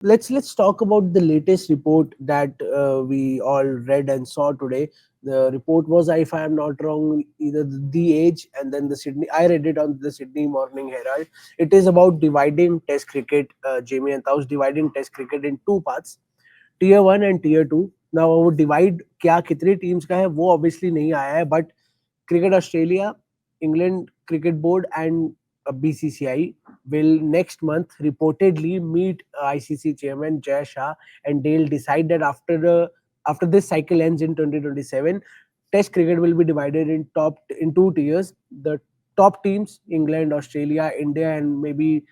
let's talk about the latest report that we all read and saw today. The report was, if I am not wrong, either the Age and then the Sydney. I read it on the Sydney Morning Herald. It is about dividing Test cricket, Jamie and Taus, dividing Test cricket in two parts, Tier 1 and Tier 2. Now वो divide क्या कितनी teams का है वो obviously नहीं आया है, but Cricket Australia, England Cricket Board and BCCI will next month reportedly meet ICC chairman Jay Shah, and they'll decide that after this cycle ends in 2027, Test cricket will be divided in two tiers. The top teams, England, Australia, India, and maybe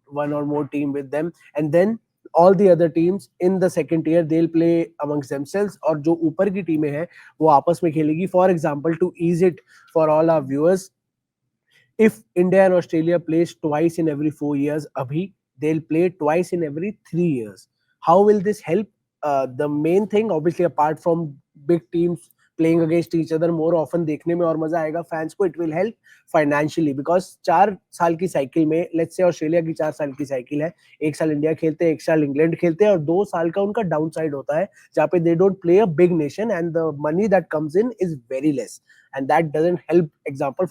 one or more team with them, and then all the other teams in the second tier they'll play amongst themselves, और जो ऊपर की टीमें हैं वो आपस में खेलेगी. For example, to is it for all our viewers, if India and Australia plays twice in every 4 years, abhi they'll play twice in every 3 years. How will this help? The main thing, obviously, apart from big teams playing against each other more often, देखने में और मजा आएगा fans को. It will help financially because 4 साल की cycle में, let's say Australia की 4 साल की साइकिल है, एक साल इंडिया खेलते हैं, एक साल इंग्लैंड खेलते हैं, और 2 साल का उनका डाउन साइड होता है जहाँ पे they don't play a big nation and the money that comes in is very less, and that doesn't help.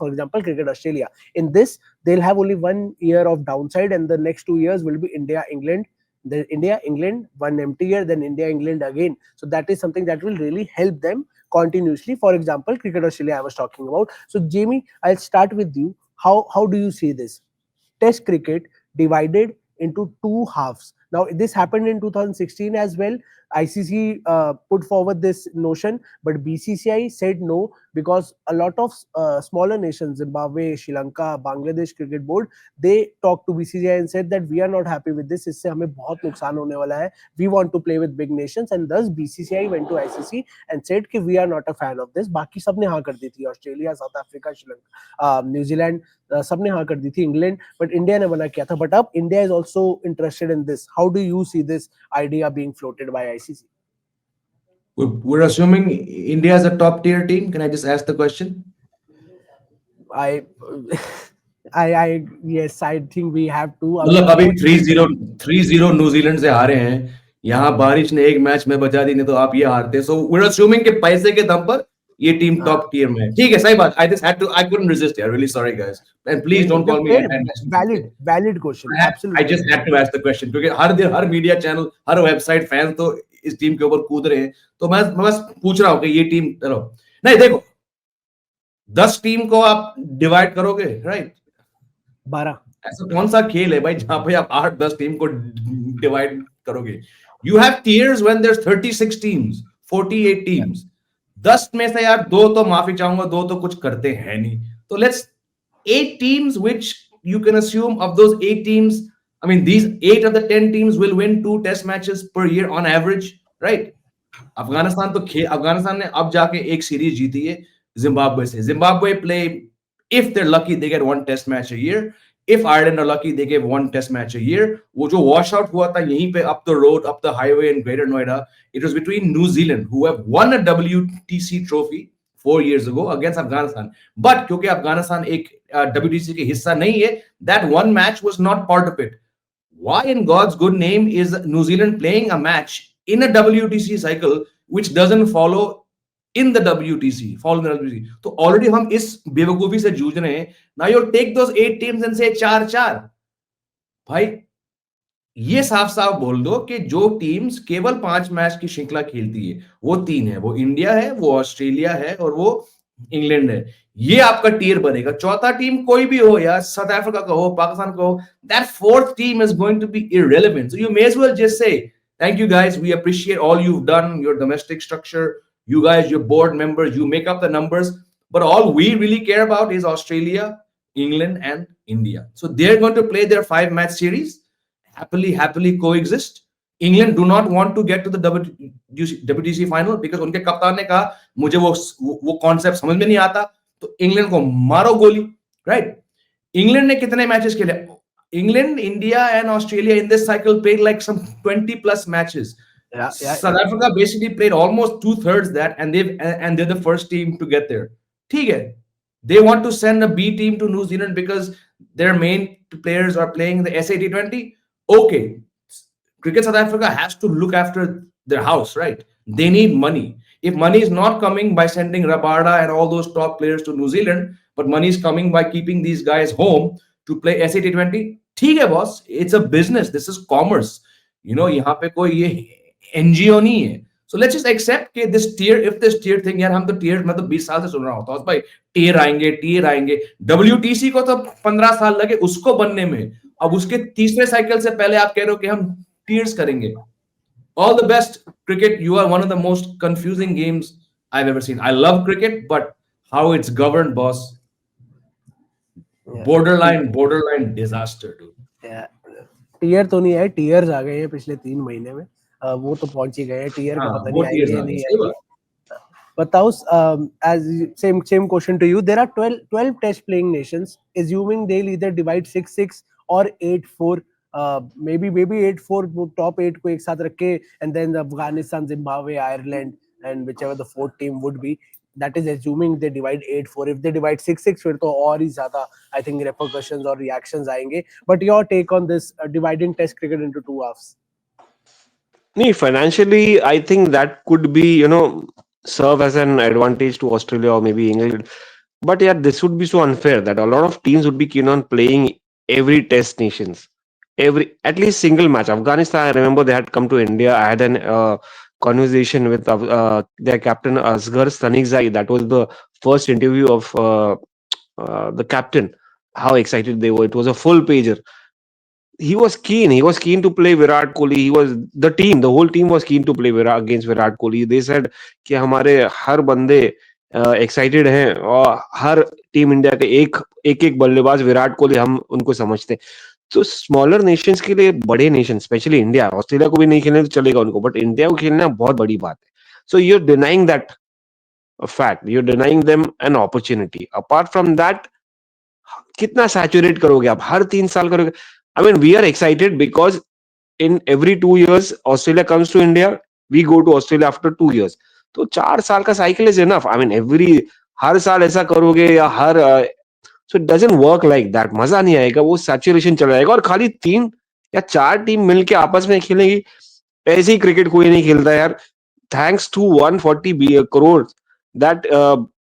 For example, Cricket Australia, in this they'll have only 1 year of downside, and the next 2 years will be India England, then India England, one empty year, then India England again. So that is something that will really help them continuously. For example, Cricket Australia I was talking about. So Jamie, I'll start with you. How do you see this Test cricket divided into two halves? Now, this happened in 2016 as well. ICC put forward this notion, but BCCI said no because a lot of smaller nations, Zimbabwe, Sri Lanka, Bangladesh Cricket Board, they talked to BCCI and said that we are not happy with this. इससे हमें बहुत नुकसान होने वाला है. We want to play with big nations, and thus BCCI went to ICC and said कि we are not a fan of this. बाकी सबने हाँ कर दी थी, Australia, south Africa, Sri Lanka, New Zealand, सबने हाँ कर दी थी, इंग्लैंड, बट इंडिया ने मना किया था. बट अब India is also interested in this. How do you see this idea being floated by ICC? We're assuming India is a top tier team. Can I just ask the question? I I yes, I think we have to. मतलब अभी 3-0 New Zealand से हारे हैं, यहाँ बारिश ने एक match में बचा दी, नहीं तो आप ये हारते. So we're assuming कि पैसे के दम पर ये टीम टॉप टियर में है. ठीक है, सही बात. I couldn't resist. I'm really sorry guys, and please don't call me valid question. Absolutely. I just had to ask the question क्योंकि हर दिन हर मीडिया चैनल, हर वेबसाइट फैंस तो इस टीम के ऊपर कूद रहे हैं. तो मैं बस पूछ रहा हूँ कि ये टीम, चलो नहीं देखो, 10 टीम को आप डिवाइड करोगे, राइट? 12. ऐसा कौन सा खेल है भाई जहां पे आप 8-10 टीम को डिवाइड करोगे? You have tiers when there 36 teams, 48 teams. 10 में से यार दो तो माफी चाहूंगा, दो तो कुछ करते हैं नहीं. तो let's 8 teams which you can assume of those 8 teams, I mean these 8 of the 10 teams will win 2 test matches per year on average, right? Afghanistan ने अब जाके एक सीरीज जीती है जिम्बाब्वे से. Zimbabwe play, if they're lucky they get 1 test match a year. If Ireland are lucky, they give 1 test match a year. वो जो wash out हुआ था यहीं पे up the road, up the highway in Greater Noida, it was between New Zealand, who have won a WTC trophy 4 years ago, against Afghanistan. But क्योंकि अफगानिस्तान एक WTC के हिस्सा नहीं है, that one match was not part of it. Why in God's good name is New Zealand playing a match in a WTC cycle which doesn't follow in the WTC, follow the WTC? तो already हम इस बेवकूफी से जूझ रहे हैं. Now you take those 8 teams and say 4-4. भाई ये साफ साफ बोल दो कि जो टीम्स केवल 5 मैच की श्रृंखला खेलती है वो 3 है, वो इंडिया है, वो ऑस्ट्रेलिया है और वो इंग्लैंड है. ये आपका टियर बनेगा. चौथा टीम कोई भी हो, या साउथ अफ्रीका का हो, पाकिस्तान का हो, that fourth team is going to be irrelevant. So you may as well just say thank you guys, we appreciate all you've done, your domestic structure, you guys, your board members, you make up the numbers, but all we really care about is Australia, England and India. So they're going to play their 5 match series, happily coexist. England do not want to get to the WTC final because उनके कप्तान ने कहा मुझे वो concept समझ में नहीं आता, तो इंग्लैंड को मारो गोली, राइट? इंग्लैंड ने कितने मैचेस खेले? England, India and Australia in this cycle played like some 20 plus matches. South Africa basically played almost 2/3 that, and they're the first team to get there. ठीक है, they want to send a B team to New Zealand because their main players are playing the SA T20. Okay, Cricket South Africa has to look after their house, right? They need money. If money is not coming by sending Rabada and all those top players to New Zealand, but money is coming by keeping these guys home to play SAT20, ठीक है boss, it's a business. This is commerce. यहाँ पे कोई ये NGO नहीं है. So let's just accept कि if this tier thing, यार हम तो tier मैं तो 20 साल से सुन रहा हूँ तो भाई tier आएंगे WTC को तो 15 साल लगे उसको बनने में. अब उसके तीसरे साइकिल से पहले आप कह रहे हो कि हम tiers करेंगे. All the best, cricket. You are one of the most confusing games I've ever seen. I love cricket, but how it's governed, boss. Yeah. Borderline disaster, dude. Yeah. Tier तो नहीं है, टीयर्स आ गए हैं पिछले 3 महीने में. वो तो पहुंच ही गए हैं. टीयर का पता नहीं आएंगे नहीं आएंगे. बताओ, as same question to you. There are 12 test playing nations. Assuming they'll either divide 6-6 or 8-4. Maybe 8-4 top 8 को एक साथ रखे, and then Afghanistan, Zimbabwe, Ireland, and whichever the fourth team would be. That is assuming they divide 8-4. If they divide 6-6, फिर तो और ही ज्यादा I think repercussions और reactions आएंगे. But your take on this dividing Test cricket into 2 halves? Nee, financially, I think that could be, serve as an advantage to Australia or maybe England. But yeah, this would be so unfair that a lot of teams would be keen on playing every Test nations, at least single match. Afghanistan, I remember they had come to India. I had an conversation with their captain Asghar Stanikzai. That was the first interview of the captain. How excited they were! It was a full pager. He was keen. He was keen to play Virat Kohli. The whole team was keen to play against Virat Kohli. They said कि हमारे हर बंदे excited हैं और हर team India के एक बल्लेबाज विराट कोहली हम उनको समझते हैं. तो स्मॉलर नेशंस के लिए बड़े नेशन, स्पेशली इंडिया, ऑस्ट्रेलिया को भी नहीं खेलने तो चलेगा उनको, बट इंडिया को खेलना बहुत बड़ी बात है. So you are denying that fact, you are denying them an opportunity. Apart from that, कितना सैचुरेट करोगे आप? हर 3 साल करोगे? I mean, we are excited because in every 2 years, Australia comes to India. We go to Australia after 2 years. तो 4 साल का cycle is enough. I mean, हर साल ऐसा करोगे या so it doesn't work like that. मजा नहीं आएगा, वो saturation चला जाएगा और खाली 3 या 4 टीम मिलके आपस में खेलेगी. ऐसे ही क्रिकेट कोई नहीं खेलता यार. Thanks to 140 crore that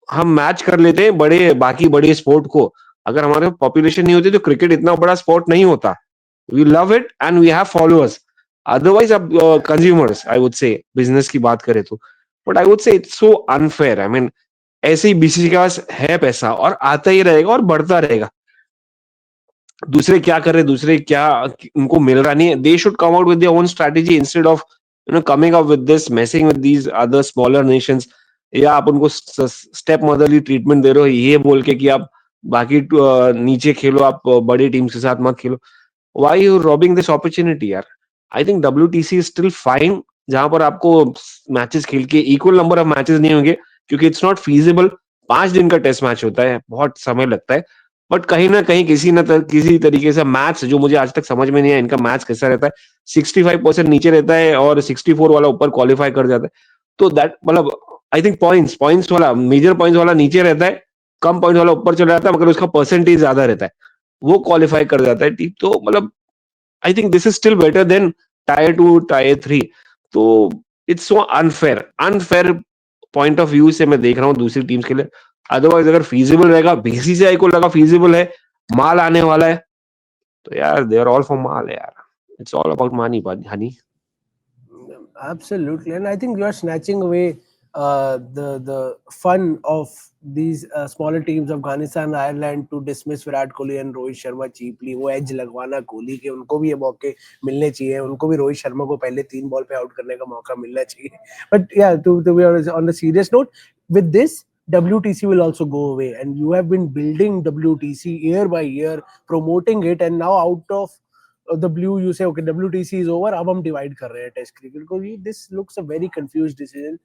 हम मैच कर लेते हैं बाकी बड़े स्पोर्ट को. अगर हमारे पॉपुलेशन नहीं होती तो क्रिकेट इतना बड़ा स्पोर्ट नहीं होता. We love it and we have followers. Otherwise अब consumers, I would say, business की बात करें तो. But I would say it's so unfair. I mean, ऐसे ही बीसीसीआई के पास है पैसा और आता ही रहेगा और बढ़ता रहेगा. दूसरे क्या कर रहे, दूसरे क्या उनको मिल रहा नहीं है. They should come out with their own strategy instead of coming up with this, messing with these other smaller nations. या आप उनको स्टेप मदरली ट्रीटमेंट दे रहे हो ये बोल के कि आप बाकी नीचे खेलो, आप बड़ी टीम के साथ मत खेलो. Why you robbing this opportunity यार? I think WTC is still fine, जहां पर आपको मैचेस खेल के इक्वल नंबर ऑफ मैचेस नहीं होंगे क्योंकि इट्स नॉट फीजिबल. 5 दिन का टेस्ट मैच होता है, बहुत समय लगता है. बट कहीं ना कहीं किसी तरीके से मैथ्स, जो मुझे आज तक समझ में नहीं है इनका मैथ्स कैसा रहता है, 65% नीचे रहता है और 64 वाला ऊपर क्वालिफाई कर जाता है. तो दैट मतलब आई थिंक पॉइंट्स वाला, मेजर पॉइंट्स वाला नीचे रहता है, कम पॉइंट वाला ऊपर चला जाता है, मगर उसका परसेंटेज ज्यादा रहता है, वो क्वालिफाई कर जाता है टीम. तो मतलब I think this is still better than tyre 2 tyre 3. तो it's so unfair point of view से मैं देख रहा हूँ दूसरी टीम्स के लिए. अदरवाइज अगर फीजिबल रहेगा, बीसीसीआई को लगा फीजिबल है, माल आने वाला है, तो यार दे आर ऑल फॉर माल यार. It's all about money, Honey. Absolutely, and I think you are snatching away the fun of these smaller teams, Afghanistan, Ireland, to dismiss Virat Kohli and Rohit Sharma cheaply. वो edge लगवाना कोहली के, उनको भी ये मौके मिलने चाहिए, उनको भी रोहित शर्मा को पहले 3 बॉल पे आउट करने का मौका मिलना चाहिए. But yeah, to be honest, on a serious note, with this, WTC will also go away, and you have been building WTC year by year, promoting it, and now out of the blue you say okay, WTC is over, अब हम divide कर रहे हैं test cricket को. This looks a very confused decision.